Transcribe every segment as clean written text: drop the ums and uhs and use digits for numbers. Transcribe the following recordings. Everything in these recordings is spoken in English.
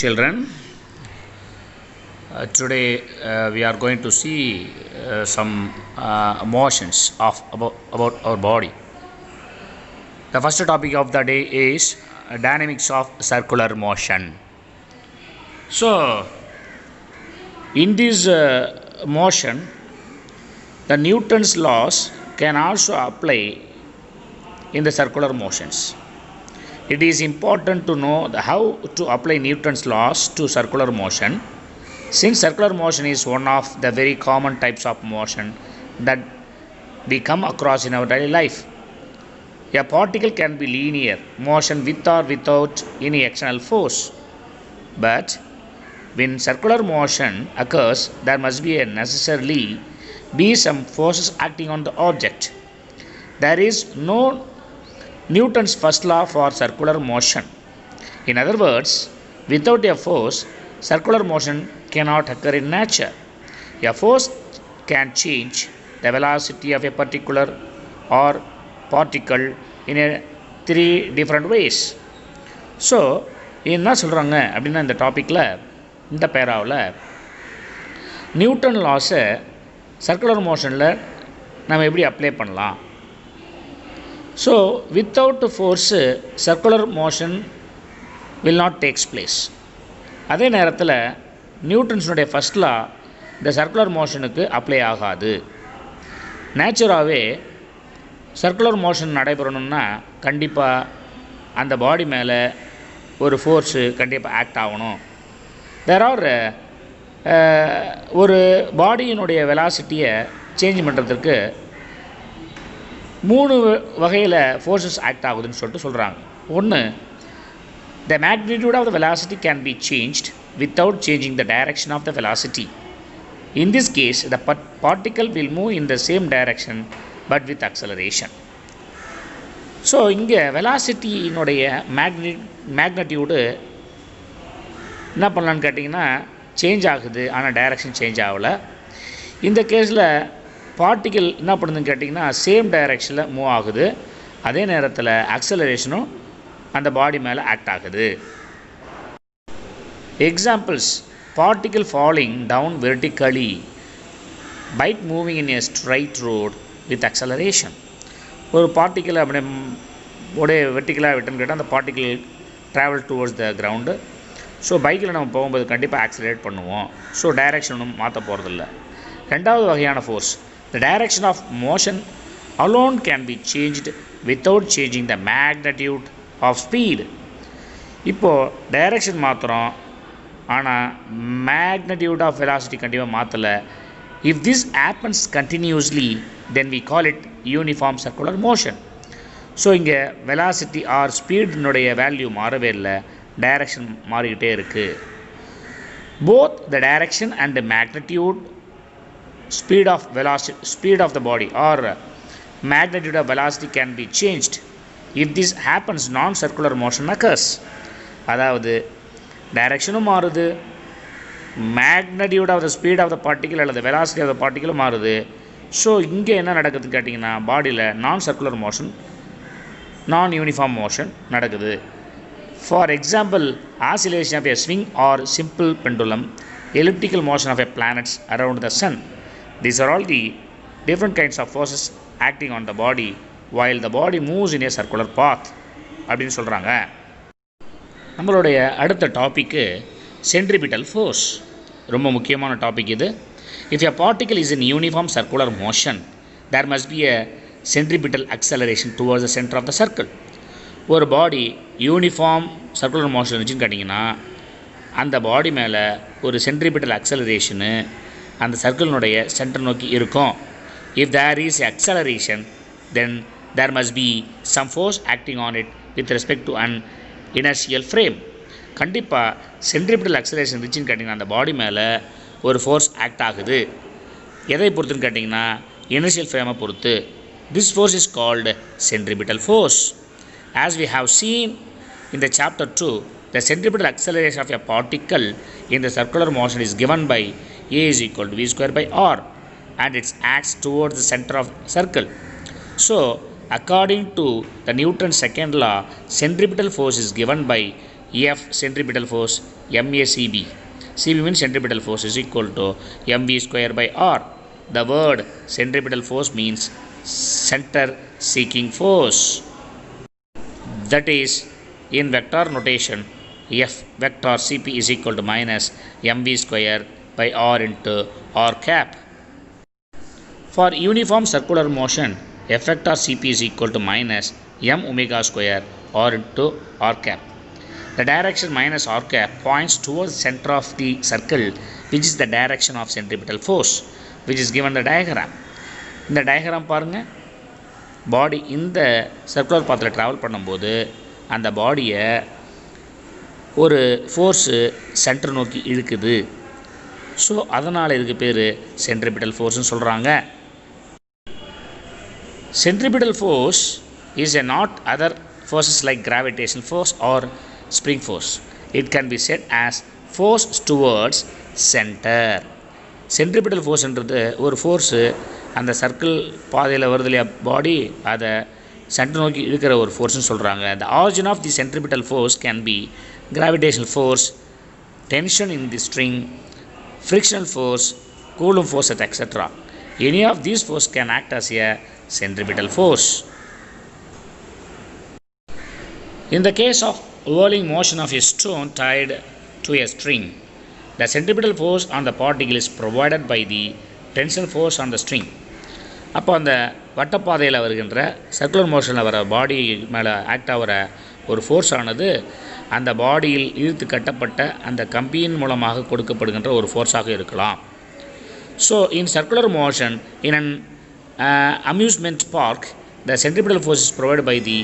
Children, today we are going to see some motions about our body. The first topic of the day is dynamics of circular motion. So, in this motion, the Newton's laws can also apply in the circular motions. It is important to know how to apply Newton's laws to circular motion, since circular motion is one of the very common types of motion that we come across in our daily life. A particle can be linear motion with or without any external force, but when circular motion occurs, there must be necessarily be some forces acting on the object. There is no Newton's first law for circular motion. In other words, without a force, circular motion cannot occur in nature. A force can change the velocity of a particular or particle in three different ways. So என்ன சொல்கிறாங்க அப்படின்னா இந்த டாப்பிக்கில் இந்த பேராவில் Newton லாஸை circular மோஷனில் நம்ம எப்படி அப்ளை பண்ணலாம். So without force circular motion will not takes place. அதே நேரத்தில் நியூட்டன்ஸுடைய ஃபர்ஸ்ட் லா இந்த சர்க்குலர் மோஷனுக்கு அப்ளை ஆகாது. நேச்சுராகவே சர்க்குலர் மோஷன் நடைபெறணும்னா கண்டிப்பாக அந்த பாடி மேலே ஒரு ஃபோர்ஸு கண்டிப்பாக ஆக்ட் ஆகணும். தேர் ஆர் ஒரு பாடியினுடைய வெலாசிட்டியை சேஞ்ச் பண்ணுறதுக்கு 3 வகையில் ஃபோர்ஸஸ் ஆக்ட் ஆகுதுன்னு சொல்லிட்டு சொல்கிறாங்க. ஒன்று, the magnitude of the velocity can be changed without changing the direction of the velocity. In this case, the particle will move in the same direction but with acceleration. So இங்கே வெலாசிட்டியினுடைய magnitude என்ன பண்ணலான்னு கேட்டிங்கன்னா change ஆகுது, ஆனால் direction change ஆகலை. இந்த கேஸில் particle என்ன பண்ணுதுன்னு கேட்டிங்கன்னா சேம் டைரெக்ஷனில் மூவ் ஆகுது. அதே நேரத்தில் ஆக்சலரேஷனும் அந்த பாடி மேலே ஆக்ட் ஆகுது. Examples: particle falling down vertically, bike moving in a straight road with acceleration. ஒரு பார்ட்டிக்கல் அப்படி உடைய வெர்டிக்கலாக விட்டுன்னு கேட்டால் அந்த particle travel towards the ground. So பைக்கில் நம்ம போகும்போது கண்டிப்பாக ஆக்சலரேட் பண்ணுவோம். ஸோ டைரெக்ஷனும் மாற்ற போகிறதில்ல. ரெண்டாவது வகையான force, the direction of motion alone can be changed without changing the magnitude of speed. இப்போது டைரெக்ஷன் மாற்றுறோம், ஆனால் magnitude of velocity கண்டிப்பாக மாற்றலை. If this happens continuously, then we call it uniform circular motion. So இங்கே velocity R ஸ்பீடினுடைய value மாறவே இல்லை, direction மாறிக்கிட்டே இருக்குது. both the direction and the magnitude, speed of the body or magnitude of velocity can be changed. If this happens, non-circular motion occurs. அதாவது டைரெக்ஷனும் மாறுது, magnitude of the speed of the particle அல்லது velocity of the particle மாறுது. So இங்கே என்ன நடக்குதுன்னு கேட்டிங்கன்னா பாடியில் non-circular motion, non-uniform motion நடக்குது. For example, oscillation of a swing or simple pendulum, elliptical motion of a planets around the sun. These are all the different kinds of forces acting on the body while the body moves in a circular path அப்படின்னு சொல்கிறாங்க. நம்மளுடைய அடுத்த topic centripetal force. ரொம்ப முக்கியமான topic இது. If a particle is in uniform circular motion, there must be a centripetal acceleration towards the center of the circle. ஒரு பாடி uniform circular motion இருந்துச்சுன்னு கேட்டிங்கன்னா அந்த பாடி மேலே ஒரு சென்ட்ரிபிட்டல் அக்சலரேஷனு அந்த சர்க்கிளினுடைய சென்டர் நோக்கி இருக்கும். If there is acceleration, then there must be some force acting on it with respect to an inertial frame. கண்டிப்பாக சென்ட்ரிபிட்டல் அக்சலரேஷன் இருந்துச்சுன்னு கேட்டிங்கன்னா அந்த பாடி மேலே ஒரு ஃபோர்ஸ் ஆக்ட் ஆகுது. எதை பொறுத்துன்னு கேட்டிங்கன்னா இனர்ஷியல் ஃப்ரேமை பொறுத்து. This force is called centripetal force. As we have seen in the chapter 2, the centripetal acceleration of a particle in the circular motion is given by A is equal to V square by R, and it acts towards the center of the circle. So, according to the Newton's second law, centripetal force is given by F centripetal force MACB. CB means centripetal force is equal to mv square by r. The word centripetal force means center seeking force. That is, in vector notation, F vector Cp is equal to minus mv square by r into r cap. For uniform circular motion, F vector Cp is equal to minus m omega square r into r cap. The direction minus r cap points towards the center of the circle, which is the direction of centripetal force, which is given the diagram. இந்த diagram பாருங்கள், பாடி இந்த circular பாத்தில் travel பண்ணும்போது அந்த பாடியை ஒரு force centre நோக்கி இழுக்குது. ஸோ அதனால் இதுக்கு பேர் சென்ட்ரிபிட்டல் ஃபோர்ஸ்னு சொல்கிறாங்க. Centripetal force is a not other forces like gravitational force or spring force. It can be said as force towards center. Centripetal force என்றது ஒரு ஃபோர்ஸு அந்த சர்க்கிள் பாதையில் வருது இல்லையா பாடி, அதை சென்டர் நோக்கி இருக்கிற ஒரு ஃபோர்ஸ்னு சொல்கிறாங்க. The origin of the centripetal force can be gravitational force, tension in the string, frictional force, Coulomb force, etc. Any of these forces can act as a centripetal force. In the case of whirling motion of a stone tied to a string, the centripetal force on the particle is provided by the tension force on the string. அப்போ அந்த வட்டப்பாதையில் வருகின்ற circular மோஷனில் வர பாடி மேலே act ஆகிற ஒரு force ஆனது அந்த பாடியில் இழுத்து கட்டப்பட்ட அந்த கம்பியின் மூலமாக கொடுக்கப்படுகின்ற ஒரு ஃபோர்ஸாக இருக்கலாம். So in circular motion in an amusement park, the centripetal force is provided by the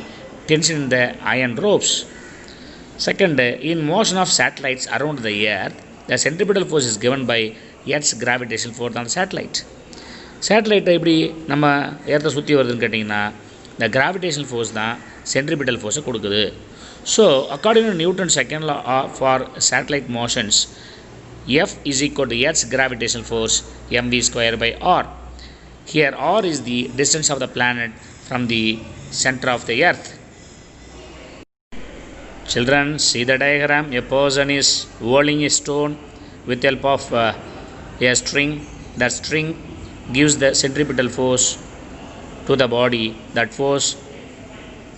tension in the iron ropes. Second, in motion of satellites around the earth, the centripetal force is given by earth's gravitational force on the satellite. சேட்டலைட்டை எப்படி நம்ம எர்த்தை சுற்றி வருதுன்னு கேட்டிங்கன்னா, இந்த gravitational force தான் centripetal ஃபோர்ஸை கொடுக்குது. So according to Newton second law for satellite motions, F is equal to Earth's gravitational force mv square by r. Here r is the distance of the planet from the center of the earth. Children, see the diagram. A person is whirling a stone with help of a string. That string gives the centripetal force to the body, that force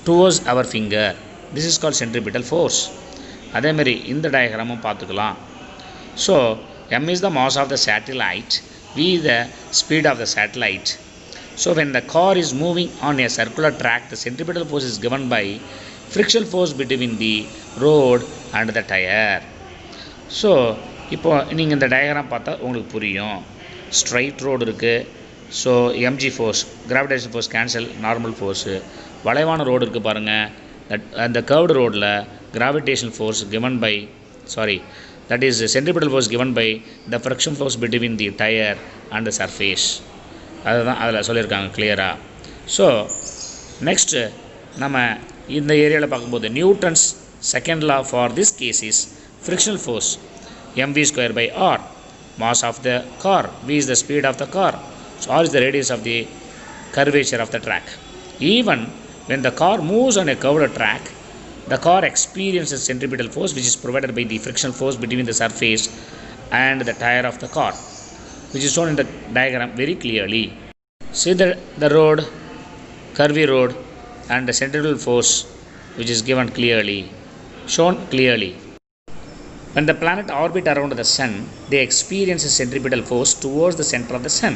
towards our finger. This is called centripetal force. அதே மாதிரி இந்த டயக்ராமும் பார்த்துக்கலாம். So m is the mass of the satellite, v is the speed of the satellite. So when the car is moving on a circular track, the centripetal force is given by friction force between the road and the tire. So இப்போ நீங்கள் இந்த diagram பார்த்தா உங்களுக்கு புரியும். Straight road இருக்குது, so MG force, gravitation force cancel, normal force. வளைவான road இருக்குது பாருங்கள், அந்த கர்வ்டு ரோடில் gravitation force given by that is centripetal force given by the friction force between the tire and the surface. அதுதான் அதில் சொல்லியிருக்காங்க கிளியராக. ஸோ நெக்ஸ்ட்டு நம்ம இந்த ஏரியாவில் பார்க்கும்போது Newton's second law for this case is frictional force mv square by r. Mass of the car, v is the speed of the car, so r is the radius of the curvature of the track. Even when the car moves on a curved track, the car experiences centripetal force, which is provided by the friction force between the surface and the tire of the car, which is shown in the diagram very clearly. See the road, curvy road, and the centripetal force, which is given clearly, shown clearly. When the planet orbit around the sun, they experience a centripetal force towards the center of the sun.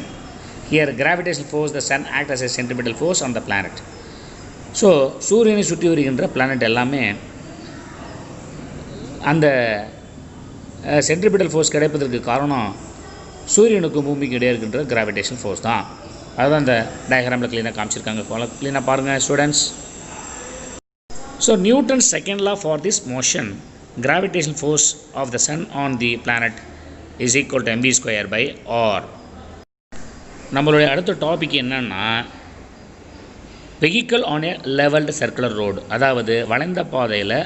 Here gravitational force, the sun acts as a centripetal force on the planet. So சூரியனை சுற்றி வருகின்ற planet எல்லாமே அந்த centripetal force கிடைப்பதற்கு காரணம் சூரியனுக்கும் பூமிக்கு இடையே இருக்கின்ற கிராவிடேஷன் ஃபோர்ஸ் தான். அதுதான் இந்த டயக்ராமில் க்ளீனாக காமிச்சிருக்காங்க. க்ளீனாக பாருங்கள் students. So Newton's second law for this motion, gravitational force of the sun on the planet is equal to mv square by r. நம்மளுடைய அடுத்த டாபிக் என்னன்னா, vehicle on a levelled circular road. அதாவது வளைந்த பாதையில்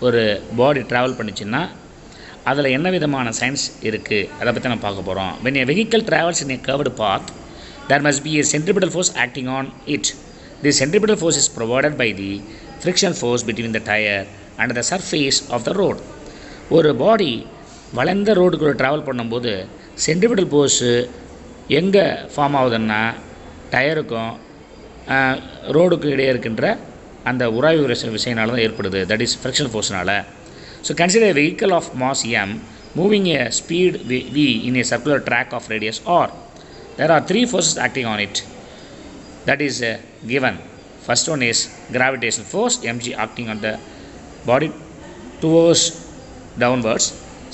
ஒரு பாடி ட்ராவல் பண்ணிச்சுன்னா அதில் என்ன விதமான சயின்ஸ் இருக்குது அதை பற்றி நம்ம பார்க்க போகிறோம். when a vehicle travels in a curved path, there must be a centripetal force acting on it. The centripetal force is provided by the friction force between the tire and the surface of the road. ஒரு பாடி வளைந்த ரோடுக்குள்ளே travel பண்ணும்போது centripetal force எங்கே form ஆகுதுன்னா டயருக்கும் ரோடுக்கு இடையே இருக்கின்ற அந்த உராய்வு விசையினால தான் ஏற்படுது. தட் இஸ் ஃப்ரிக்ஷனல் ஃபோர்ஸ்னால. So consider a vehicle of mass m moving a speed v in a circular track of radius r. There are three forces acting on it. That is given. First one is gravitational force mg acting on the body towards downwards.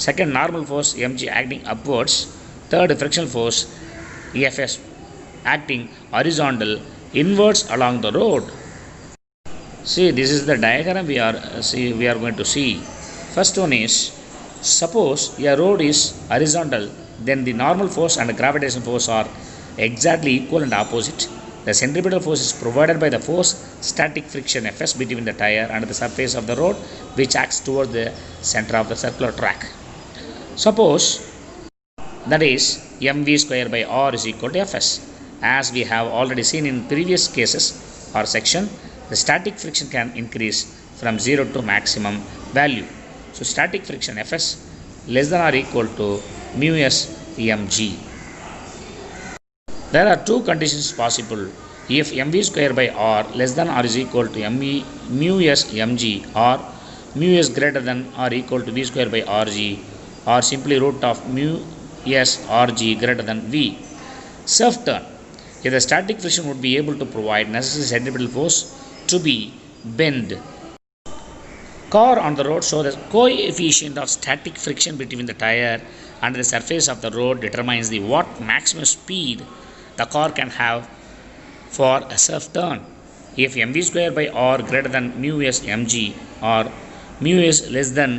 Second, normal force mg acting upwards. Third, frictional force efs acting horizontal inwards along the road. See, this is the diagram we are going to see. First one is, suppose a road is horizontal, then the normal force and gravitational force are exactly equal and opposite. The centripetal force is provided by the force static friction Fs between the tire and the surface of the road, which acts toward the center of the circular track. Suppose that is mv square by r is equal to Fs. As we have already seen in previous cases or section, the static friction can increase from 0 to maximum value. So static friction Fs less than or equal to mu s mg. There are two conditions possible. If mv square by r less than or is equal to mu s mg, or mu s greater than or equal to v square by rg, or simply root of mu s rg greater than v. Self turn. If the static friction would be able to provide necessary centripetal force to be bend car on the road, so the coefficient of static friction between the tire and the surface of the road determines the what maximum speed the car can have for a self turn. If mv square by r greater than mu s mg, or mu s less than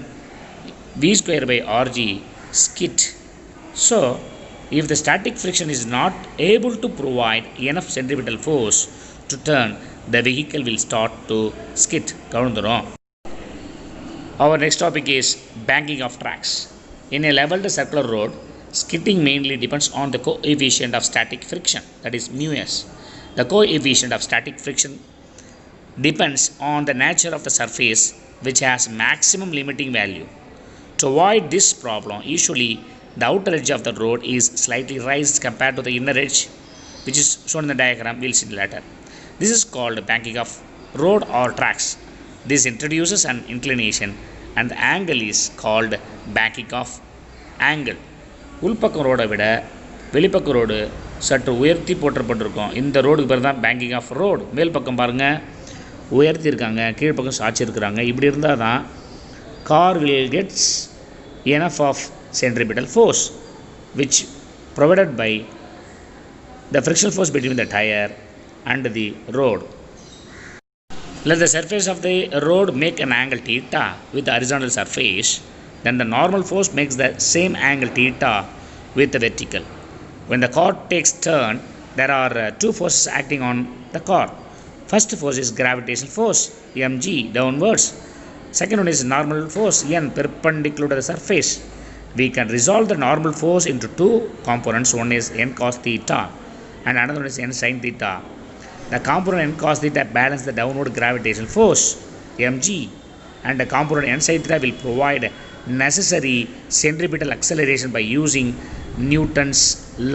v square by rg, skid. So if the static friction is not able to provide enough centripetal force to turn, the vehicle will start to skid. Our next topic is banking of tracks. In a leveled circular road, skidding mainly depends on the coefficient of static friction, that is mu s. The coefficient of static friction depends on the nature of the surface, which has maximum limiting value. To avoid this problem, usually the outer edge of the road is slightly raised compared to the inner edge, which is shown in the diagram. We'll see later. This is called banking of road or tracks. This introduces an inclination and the angle is called banking of angle. உள்பக்கம் ரோடை விட வெளிப்பக்கம் road சற்று உயர்த்தி போட்டப்பட்டிருக்கும். இந்த ரோடுக்கு பேர் தான் பேங்கிங் ஆஃப் ரோடு. மேல் பக்கம் பாருங்கள் உயர்த்தியிருக்காங்க, கீழ்ப்பக்கம் சாய்ச்சிருக்கிறாங்க. இப்படி இருந்தால் தான் car will gets enough of centripetal force, which provided by the frictional force between the tire and the road. Let the surface of the road make an angle theta with the horizontal surface, then the normal force makes the same angle theta with the vertical. When the car takes turn, there are two forces acting on the car. First force is gravitational force mg downwards. Second one is normal force n perpendicular to the surface. We can resolve the normal force into two components. One is n cos theta and another one is n sin theta. The component n cos theta balance the downward gravitational force mg, and the component n sin theta will provide necessary centripetal acceleration. By using Newton's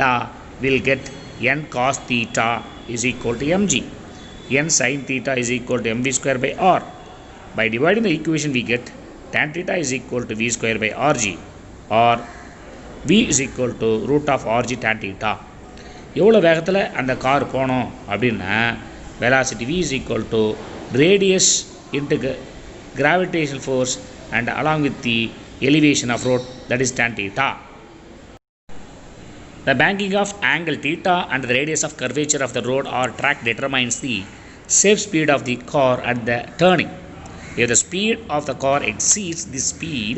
law, we'll get n cos theta is equal to mg, n sin theta is equal to mv square by r. By dividing the equation, we get tan theta is equal to v square by rg, or v is equal to root of rg tan theta. எவ்வளோ வேகத்தில் அந்த car போனோம் அப்படின்னா velocity v is equal to radius into gravitational force and along with the elevation of road, that is tan theta. The banking of angle theta and the radius of curvature of the road or track determines the safe speed of the car at the turning. If the speed of the car exceeds this speed,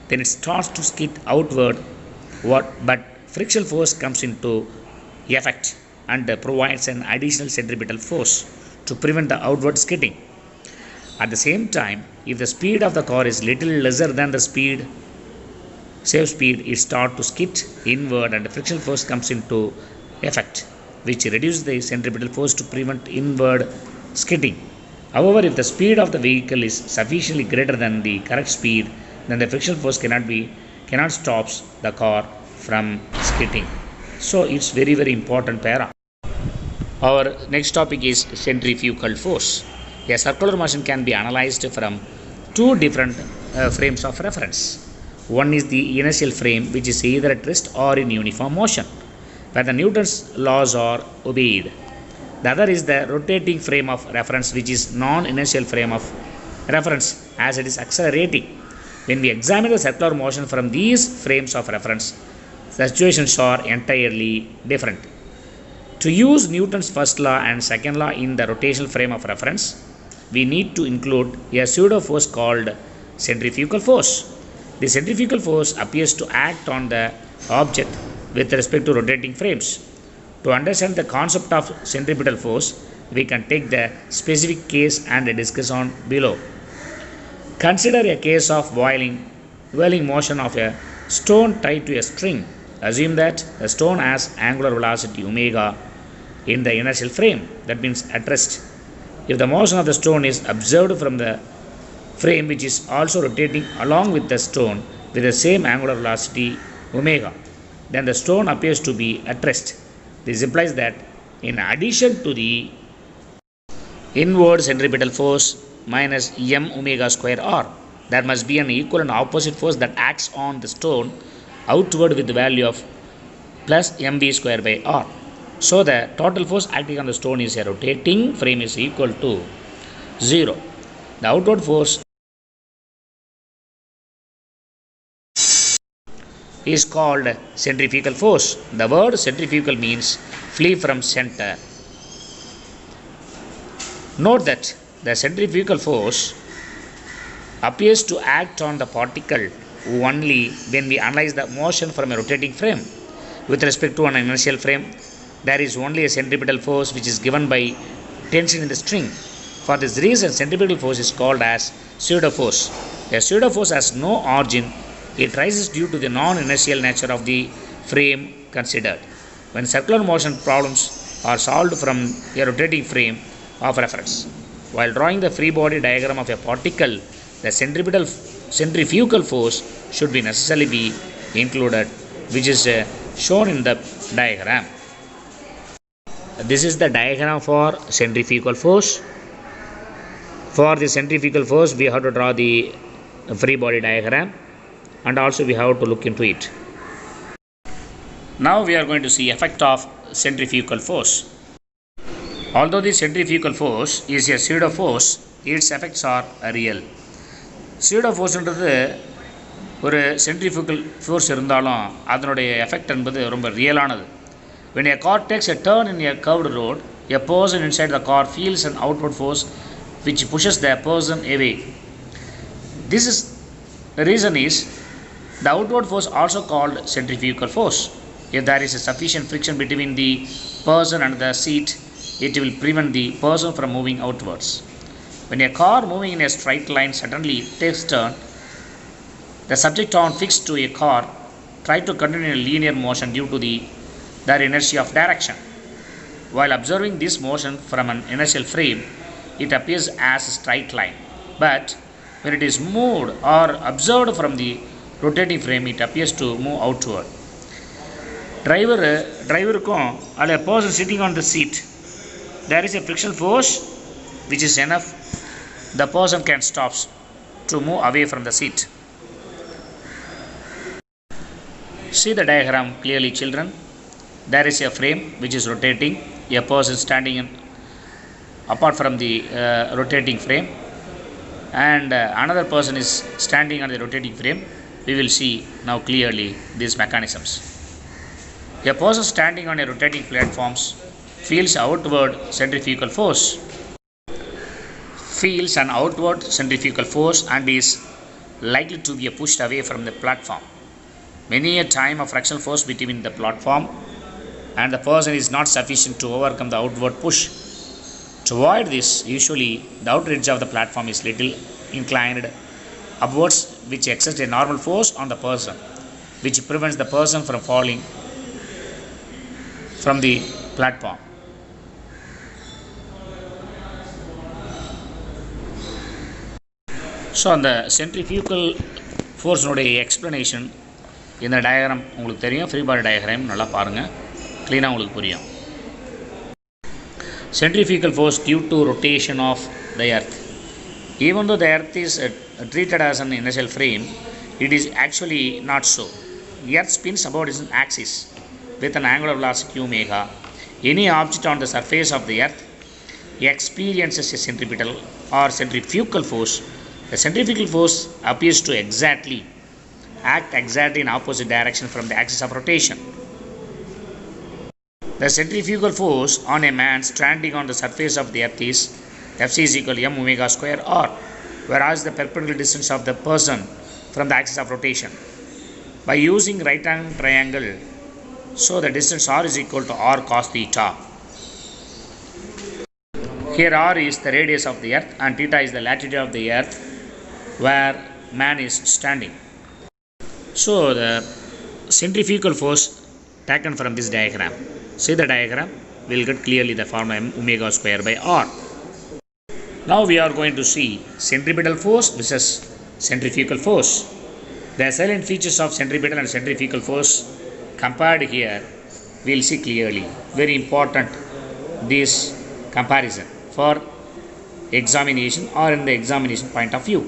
then it starts to skid outward, but frictional force comes into effect and provides an additional centripetal force to prevent the outward skidding. At the same time, if the speed of the car is little lesser than the safe speed, it starts to skid inward and the frictional force comes into effect, which reduces the centripetal force to prevent inward skidding. However, if the speed of the vehicle is sufficiently greater than the correct speed, then the frictional force cannot stop the car from skidding. So it's very important para. Our next topic is centrifugal force. A circular motion can be analyzed from two different frames of reference. One is the inertial frame, which is either at rest or in uniform motion, where the Newton's laws are obeyed. The other is the rotating frame of reference, which is non-inertial frame of reference, as it is accelerating. When we examine the circular motion from these frames of reference, the situations are entirely different. To use Newton's first law and second law in the rotational frame of reference, we need to include a pseudo force called centrifugal force. The centrifugal force appears to act on the object with respect to rotating frames. To understand the concept of centripetal force, we can take the specific case and discuss on below. Consider a case of whirling motion of a stone tied to a string. Assume that the stone has angular velocity omega in the inertial frame, that means at rest. If the motion of the stone is observed from the frame, which is also rotating along with the stone with the same angular velocity omega, then the stone appears to be at rest. This implies that in addition to the inward centripetal force minus m omega square r, there must be an equal and opposite force that acts on the stone outward with the value of plus mv square by r. So the total force acting on the stone is a rotating frame is equal to 0. The outward force is called centrifugal force. The word centrifugal means flee from center. Note that the centrifugal force appears to act on the particle only when we analyze the motion from a rotating frame. With respect to an inertial frame, there is only a centripetal force which is given by tension in the string. For this reason, centripetal force is called as pseudo force. A pseudo force has no origin. It rises due to the non-inertial nature of the frame considered. When circular motion problems are solved from a rotating frame of reference, while drawing the free body diagram of a particle, the centrifugal force should be necessarily be included, which is shown in the diagram. This is the diagram for centrifugal force. For the centrifugal force, we have to draw the free body diagram, and also we have to look into it. Now we are going to see effect of centrifugal force. Although the centrifugal force is a pseudo force, its effects are real. Pseudo force என்றது ஒரு centrifugal force இருந்தாலும் அதனுடைய effect என்பது ரொம்ப ரியலானது. When a car takes a turn in a curved road, a person inside the car feels an outward force which pushes the person away. This is the reason is the outward force also called centrifugal force. If there is a sufficient friction between the person and the seat, it will prevent the person from moving outwards. When a car moving in a straight line suddenly takes turn, the subject on fixed to a car try to continue in a linear motion due to their inertia of direction. While observing this motion from an inertial frame, it appears as a straight line. But when it is moved or observed from the rotating frame, it appears to move outward. Driver or a person sitting on the seat, there is a friction force which is enough. The person can stop to move away from the seat. See the diagram clearly, children. There is a frame which is rotating, a person standing apart from the rotating frame, and another person is standing on the rotating frame. We will see now clearly these mechanisms. A person standing on a rotating platform feels an outward centrifugal force and is likely to be pushed away from the platform. Many a time a frictional force between the platform and the person is not sufficient to overcome the outward push. To avoid this, usually the outer edge of the platform is little inclined upwards, which exerts a normal force on the person, which prevents the person from falling from the platform. So அந்த centrifugal ஃபோர்ஸினுடைய explanation இந்த diagram உங்களுக்கு தெரியும். Free body diagram நல்லா பாருங்கள், க்ளீனாக உங்களுக்கு புரியும். Centrifugal force due to rotation of the earth. Even though the earth is treated as an inertial frame, it is actually not so. The earth spins about its axis with an angular velocity omega. Any object on the surface of the earth experiences a centripetal or centrifugal force. The centrifugal force appears to act exactly in opposite direction from the axis of rotation. The centrifugal force on a man standing on the surface of the earth is Fc is equal to m omega square r, whereas the perpendicular distance of the person from the axis of rotation. By using right angle triangle, so the distance r is equal to r cos theta. Here r is the radius of the earth and theta is the latitude of the earth where man is standing. So the centrifugal force taken from this diagram. See the diagram, we will get clearly the formula m omega square by r. Now we are going to see centripetal force versus centrifugal force. The salient features of centripetal and centrifugal force compared here, we will see clearly. Very important this comparison for examination or in the examination point of view.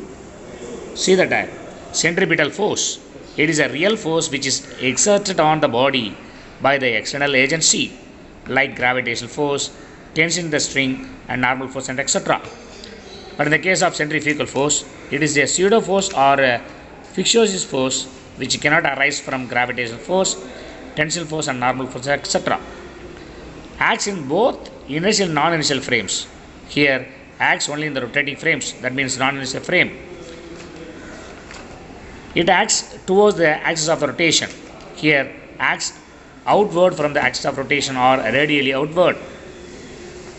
See the diagram. Centripetal force. It is a real force which is exerted on the body by the external agency like gravitational force, tension in the string and normal force and etc. But in the case of centrifugal force, it is a pseudo force or a fictitious force which cannot arise from gravitational force, tensile force and normal force etc. Acts in both inertial and non-inertial frames. Here acts only in the rotating frames, that means non-inertial frame. It acts towards the axis of the rotation. Here acts outward from the axis of rotation or radially outward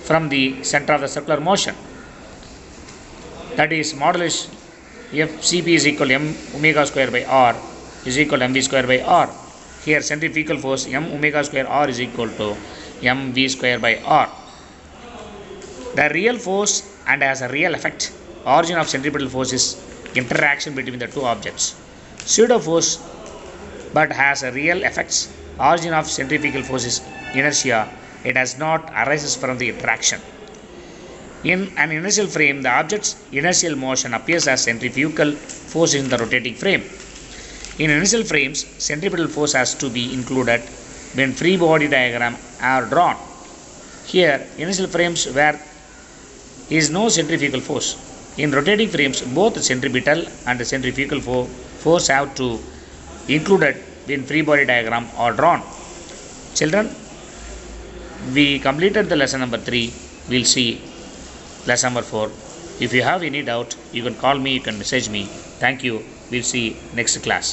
from the center of the circular motion. That is modulus Fcp is equal to m omega square by r is equal to mv square by r. Here centrifugal force m omega square r is equal to mv square by r. The real force and has a real effect. Origin of centripetal force is interaction between the two objects. Pseudo force but has a real effects. Origin of centrifugal force is inertia. It does not arises from the interaction. In an inertial frame, the object's inertial motion appears as centrifugal force in the rotating frame. In inertial frames, centripetal force has to be included when free body diagram are drawn. Here, inertial frames where is no centrifugal force. In rotating frames, both the centripetal and the centrifugal force have to included when free body diagram are drawn. Children, we completed the lesson number 3. We will see lesson number 4. If you have any doubt, you can call me, you can message me. Thank you. We will see next class.